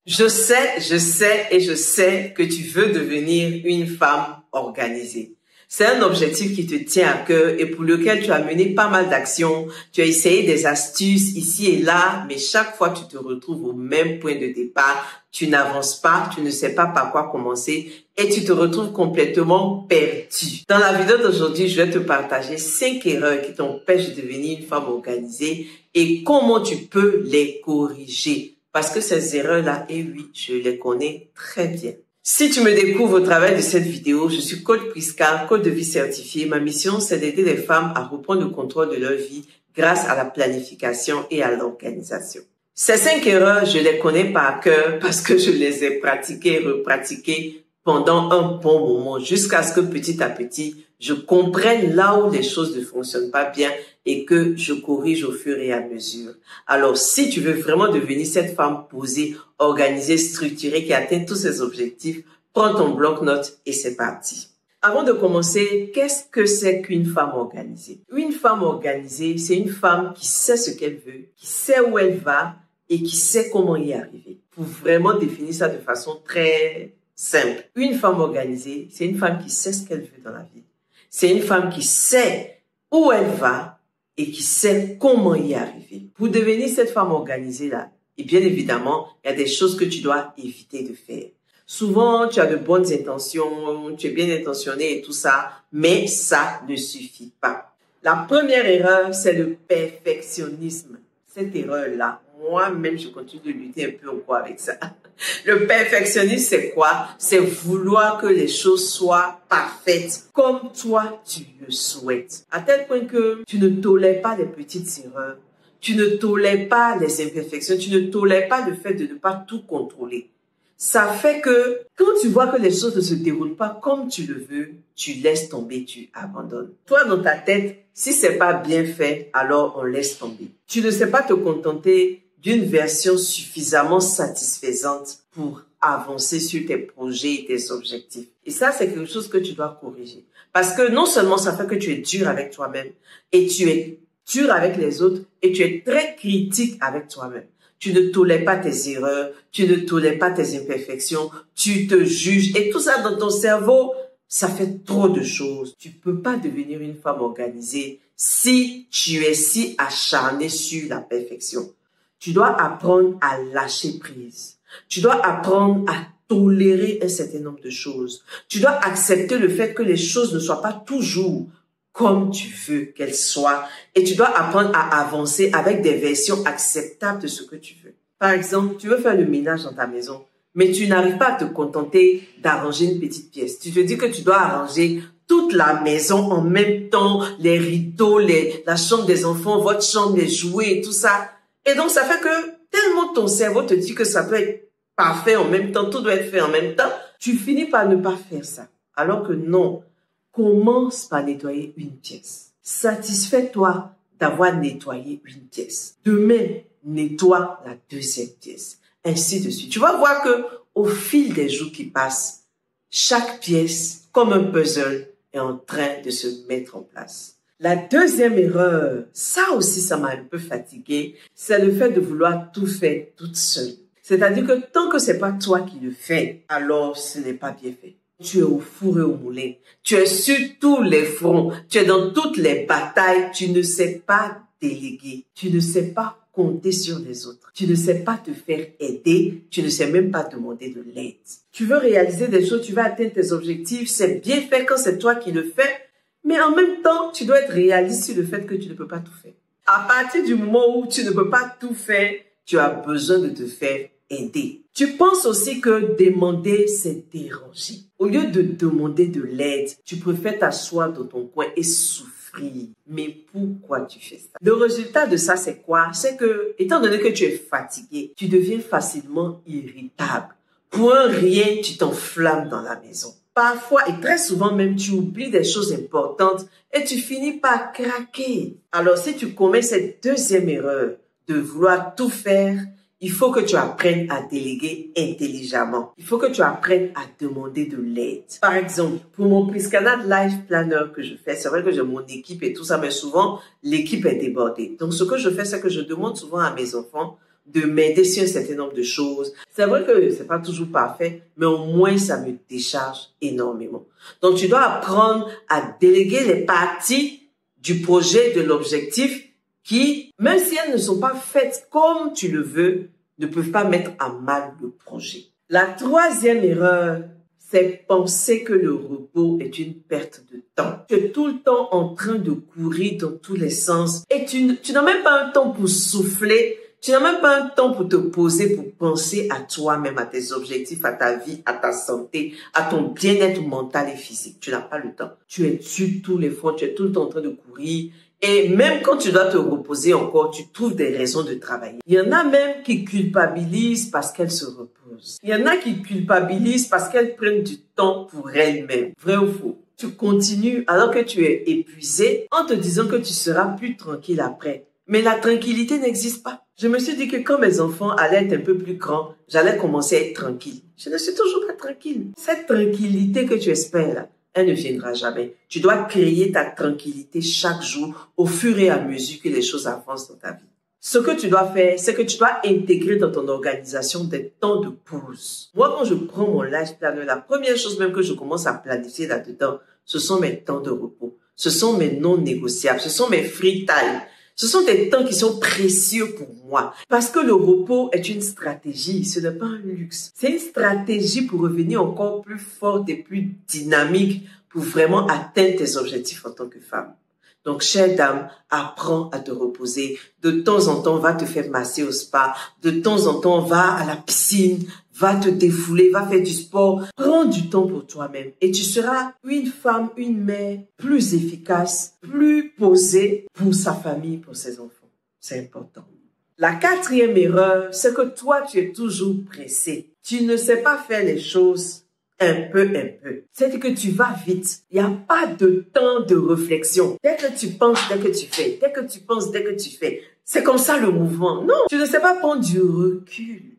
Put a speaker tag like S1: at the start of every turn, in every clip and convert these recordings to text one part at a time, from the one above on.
S1: Je sais que tu veux devenir une femme organisée. C'est un objectif qui te tient à cœur et pour lequel tu as mené pas mal d'actions. Tu as essayé des astuces ici et là, mais chaque fois tu te retrouves au même point de départ. Tu n'avances pas, tu ne sais pas par quoi commencer et tu te retrouves complètement perdu. Dans la vidéo d'aujourd'hui, je vais te partager 5 erreurs qui t'empêchent de devenir une femme organisée et comment tu peux les corriger. Parce que ces erreurs-là, et oui, je les connais très bien. Si tu me découvres au travers de cette vidéo, je suis coach Prisca, coach de vie certifié. Ma mission, c'est d'aider les femmes à reprendre le contrôle de leur vie grâce à la planification et à l'organisation. Ces 5 erreurs, je les connais par cœur parce que je les ai pratiquées et repratiquées pendant un bon moment jusqu'à ce que petit à petit, je comprenne là où les choses ne fonctionnent pas bien et que je corrige au fur et à mesure. Alors, si tu veux vraiment devenir cette femme posée, organisée, structurée, qui atteint tous ses objectifs, prends ton bloc-notes et c'est parti. Avant de commencer, qu'est-ce que c'est qu'une femme organisée? Une femme organisée, c'est une femme qui sait ce qu'elle veut, qui sait où elle va et qui sait comment y arriver. Pour vraiment définir ça de façon très simple. Une femme organisée, c'est une femme qui sait ce qu'elle veut dans la vie. C'est une femme qui sait où elle va et qui sait comment y arriver. Pour devenir cette femme organisée-là, et bien évidemment, il y a des choses que tu dois éviter de faire. Souvent, tu as de bonnes intentions, tu es bien intentionné et tout ça, mais ça ne suffit pas. La première erreur, c'est le perfectionnisme. Cette erreur-là, moi-même, je continue de lutter un peu ou quoi avec ça. Le perfectionnisme, c'est quoi? C'est vouloir que les choses soient parfaites comme toi, tu le souhaites. À tel point que tu ne tolères pas les petites erreurs, tu ne tolères pas les imperfections, tu ne tolères pas le fait de ne pas tout contrôler. Ça fait que quand tu vois que les choses ne se déroulent pas comme tu le veux, tu laisses tomber, tu abandonnes. Toi, dans ta tête, si c'est pas bien fait, alors on laisse tomber. Tu ne sais pas te contenter d'une version suffisamment satisfaisante pour avancer sur tes projets et tes objectifs. Et ça, c'est quelque chose que tu dois corriger. Parce que non seulement ça fait que tu es dur avec toi-même et tu es dur avec les autres et tu es très critique avec toi-même. Tu ne tolères pas tes erreurs, tu ne tolères pas tes imperfections, tu te juges et tout ça dans ton cerveau, ça fait trop de choses. Tu peux pas devenir une femme organisée si tu es si acharné sur la perfection. Tu dois apprendre à lâcher prise. Tu dois apprendre à tolérer un certain nombre de choses. Tu dois accepter le fait que les choses ne soient pas toujours comme tu veux qu'elles soient. Et tu dois apprendre à avancer avec des versions acceptables de ce que tu veux. Par exemple, tu veux faire le ménage dans ta maison, mais tu n'arrives pas à te contenter d'arranger une petite pièce. Tu te dis que tu dois arranger toute la maison en même temps, les rideaux, la chambre des enfants, votre chambre, les jouets et tout ça. Et donc, ça fait que tellement ton cerveau te dit que ça peut être parfait en même temps, tout doit être fait en même temps, tu finis par ne pas faire ça. Alors que non, commence par nettoyer une pièce. Satisfais-toi d'avoir nettoyé une pièce. Demain, nettoie la deuxième pièce. Ainsi de suite. Tu vas voir que au fil des jours qui passent, chaque pièce, comme un puzzle, est en train de se mettre en place. La deuxième erreur, ça aussi, ça m'a un peu fatiguée, c'est le fait de vouloir tout faire toute seule. C'est-à-dire que tant que c'est pas toi qui le fais, alors ce n'est pas bien fait. Tu es au four et au moulin. Tu es sur tous les fronts. Tu es dans toutes les batailles. Tu ne sais pas déléguer. Tu ne sais pas compter sur les autres. Tu ne sais pas te faire aider. Tu ne sais même pas demander de l'aide. Tu veux réaliser des choses, tu veux atteindre tes objectifs. C'est bien fait quand c'est toi qui le fais. Mais en même temps, tu dois être réaliste sur le fait que tu ne peux pas tout faire. À partir du moment où tu ne peux pas tout faire, tu as besoin de te faire aider. Tu penses aussi que demander, c'est déranger. Au lieu de demander de l'aide, tu préfères t'asseoir dans ton coin et souffrir. Mais pourquoi tu fais ça? Le résultat de ça, c'est quoi? C'est que, étant donné que tu es fatigué, tu deviens facilement irritable. Pour un rien, tu t'enflammes dans la maison. Parfois et très souvent même, tu oublies des choses importantes et tu finis par craquer. Alors, si tu commets cette deuxième erreur de vouloir tout faire, il faut que tu apprennes à déléguer intelligemment. Il faut que tu apprennes à demander de l'aide. Par exemple, pour mon Priscana Life Planner que je fais, c'est vrai que j'ai mon équipe et tout ça, mais souvent, l'équipe est débordée. Donc, ce que je fais, c'est que je demande souvent à mes enfants de m'aider sur un certain nombre de choses. C'est vrai que c'est pas toujours parfait, mais au moins ça me décharge énormément. Donc tu dois apprendre à déléguer les parties du projet, de l'objectif qui, même si elles ne sont pas faites comme tu le veux, ne peuvent pas mettre à mal le projet. La troisième erreur, c'est penser que le repos est une perte de temps. Tu es tout le temps en train de courir dans tous les sens et tu n'as même pas un temps pour souffler. Tu n'as même pas un temps pour te poser, pour penser à toi-même, à tes objectifs, à ta vie, à ta santé, à ton bien-être mental et physique. Tu n'as pas le temps. Tu es dessus tous les fois, tu es tout le temps en train de courir. Et même quand tu dois te reposer encore, tu trouves des raisons de travailler. Il y en a même qui culpabilisent parce qu'elles se reposent. Il y en a qui culpabilisent parce qu'elles prennent du temps pour elles-mêmes. Vrai ou faux? Tu continues alors que tu es épuisé en te disant que tu seras plus tranquille après. Mais la tranquillité n'existe pas. Je me suis dit que quand mes enfants allaient être un peu plus grands, j'allais commencer à être tranquille. Je ne suis toujours pas tranquille. Cette tranquillité que tu espères là, elle ne viendra jamais. Tu dois créer ta tranquillité chaque jour au fur et à mesure que les choses avancent dans ta vie. Ce que tu dois faire, c'est que tu dois intégrer dans ton organisation des temps de pause. Moi, quand je prends mon life planner, la première chose même que je commence à planifier là-dedans, ce sont mes temps de repos. Ce sont mes non négociables. Ce sont mes free time. Ce sont des temps qui sont précieux pour moi. Parce que le repos est une stratégie, ce n'est pas un luxe. C'est une stratégie pour revenir encore plus forte et plus dynamique pour vraiment atteindre tes objectifs en tant que femme. Donc, chère dame, apprends à te reposer. De temps en temps, va te faire masser au spa. De temps en temps, va à la piscine. Va te défouler, va faire du sport. Prends du temps pour toi-même et tu seras une femme, une mère plus efficace, plus posée pour sa famille, pour ses enfants. C'est important. La quatrième erreur, c'est que toi, tu es toujours pressé. Tu ne sais pas faire les choses un peu. C'est que tu vas vite. Il n'y a pas de temps de réflexion. Dès que tu penses, dès que tu fais. Dès que tu penses, dès que tu fais. C'est comme ça le mouvement. Non, tu ne sais pas prendre du recul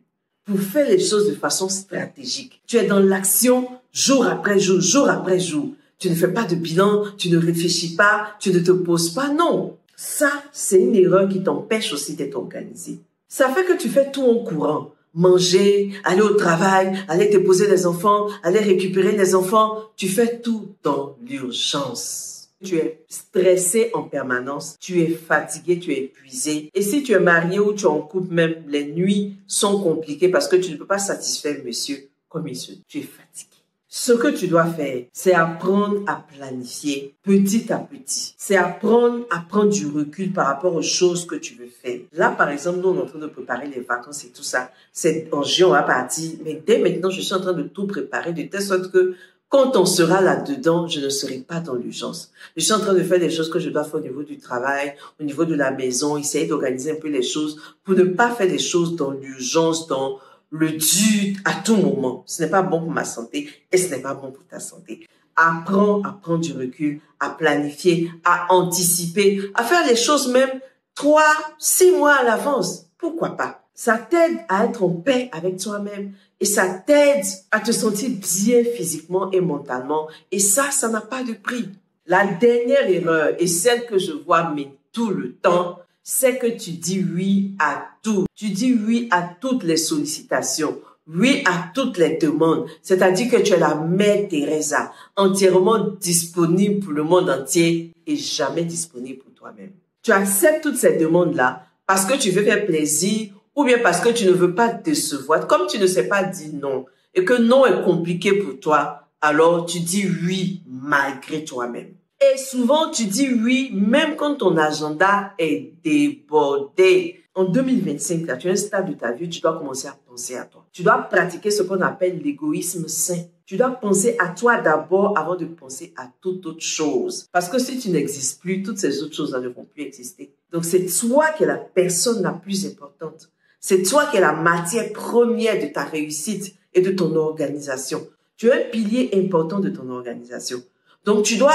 S1: pour faire les choses de façon stratégique. Tu es dans l'action jour après jour, jour après jour. Tu ne fais pas de bilan, tu ne réfléchis pas, tu ne te poses pas. Non, ça, c'est une erreur qui t'empêche aussi d'être organisé. Ça fait que tu fais tout en courant. Manger, aller au travail, aller déposer les enfants, aller récupérer les enfants. Tu fais tout dans l'urgence. Tu es stressé en permanence, tu es fatigué, tu es épuisé. Et si tu es marié ou tu es en couple même, les nuits sont compliquées parce que tu ne peux pas satisfaire monsieur comme il se dit. Tu es fatigué. Ce que tu dois faire, c'est apprendre à planifier petit à petit. C'est apprendre à prendre du recul par rapport aux choses que tu veux faire. Là, par exemple, nous, on est en train de préparer les vacances et tout ça. C'est en juin, on va partir. Mais dès maintenant, je suis en train de tout préparer de telle sorte que quand on sera là-dedans, je ne serai pas dans l'urgence. Je suis en train de faire des choses que je dois faire au niveau du travail, au niveau de la maison, essayer d'organiser un peu les choses pour ne pas faire des choses dans l'urgence, dans le dur à tout moment. Ce n'est pas bon pour ma santé et ce n'est pas bon pour ta santé. Apprends à prendre du recul, à planifier, à anticiper, à faire les choses même 3, 6 mois à l'avance. Pourquoi pas? Ça t'aide à être en paix avec toi-même et ça t'aide à te sentir bien physiquement et mentalement. Et ça n'a pas de prix. La dernière erreur, et celle que je vois mais tout le temps, c'est que tu dis oui à tout. Tu dis oui à toutes les sollicitations, oui à toutes les demandes. C'est-à-dire que tu es la mère Teresa, entièrement disponible pour le monde entier et jamais disponible pour toi-même. Tu acceptes toutes ces demandes-là parce que tu veux faire plaisir ou bien parce que tu ne veux pas décevoir. Comme tu ne sais pas dire non et que non est compliqué pour toi, alors tu dis oui malgré toi-même. Et souvent, tu dis oui, même quand ton agenda est débordé. En 2025, là, tu as un stade de ta vie, tu dois commencer à penser à toi. Tu dois pratiquer ce qu'on appelle l'égoïsme sain. Tu dois penser à toi d'abord avant de penser à toute autre chose. Parce que si tu n'existes plus, toutes ces autres choses-là ne vont plus exister. Donc, c'est toi qui es la personne la plus importante. C'est toi qui es la matière première de ta réussite et de ton organisation. Tu es un pilier important de ton organisation. Donc, tu dois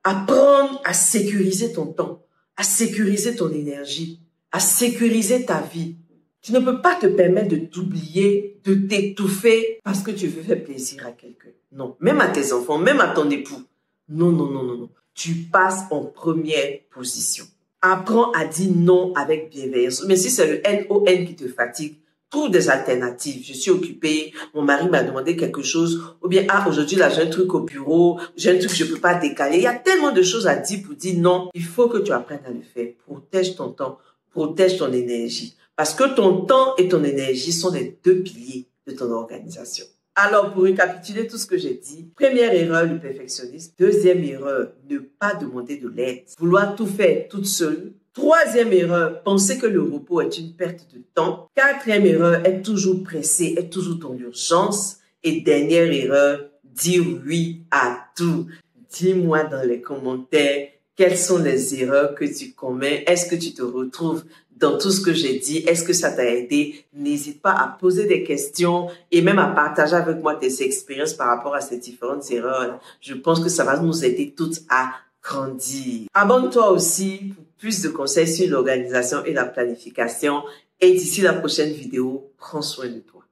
S1: apprendre à sécuriser ton temps, à sécuriser ton énergie, à sécuriser ta vie. Tu ne peux pas te permettre de t'oublier, de t'étouffer parce que tu veux faire plaisir à quelqu'un. Non, même à tes enfants, même à ton époux. Non. Tu passes en première position. Apprends à dire non avec bienveillance. Mais si c'est le N-O-N qui te fatigue, trouve des alternatives. Je suis occupée, mon mari m'a demandé quelque chose, ou bien, ah, aujourd'hui, là, j'ai un truc au bureau, j'ai un truc que je peux pas décaler. Il y a tellement de choses à dire pour dire non. Il faut que tu apprennes à le faire. Protège ton temps, protège ton énergie. Parce que ton temps et ton énergie sont les deux piliers de ton organisation. Alors, pour récapituler tout ce que j'ai dit, première erreur, le perfectionnisme. Deuxième erreur, ne pas demander de l'aide. Vouloir tout faire toute seule. Troisième erreur, penser que le repos est une perte de temps. Quatrième erreur, être toujours pressé, être toujours dans l'urgence. Et dernière erreur, dire oui à tout. Dis-moi dans les commentaires quelles sont les erreurs que tu commets. Est-ce que tu te retrouves dans tout ce que j'ai dit? Est-ce que ça t'a aidé? N'hésite pas à poser des questions et même à partager avec moi tes expériences par rapport à ces différentes erreurs. Je pense que ça va nous aider toutes à grandir. Abonne-toi aussi pour plus de conseils sur l'organisation et la planification. Et d'ici la prochaine vidéo, prends soin de toi.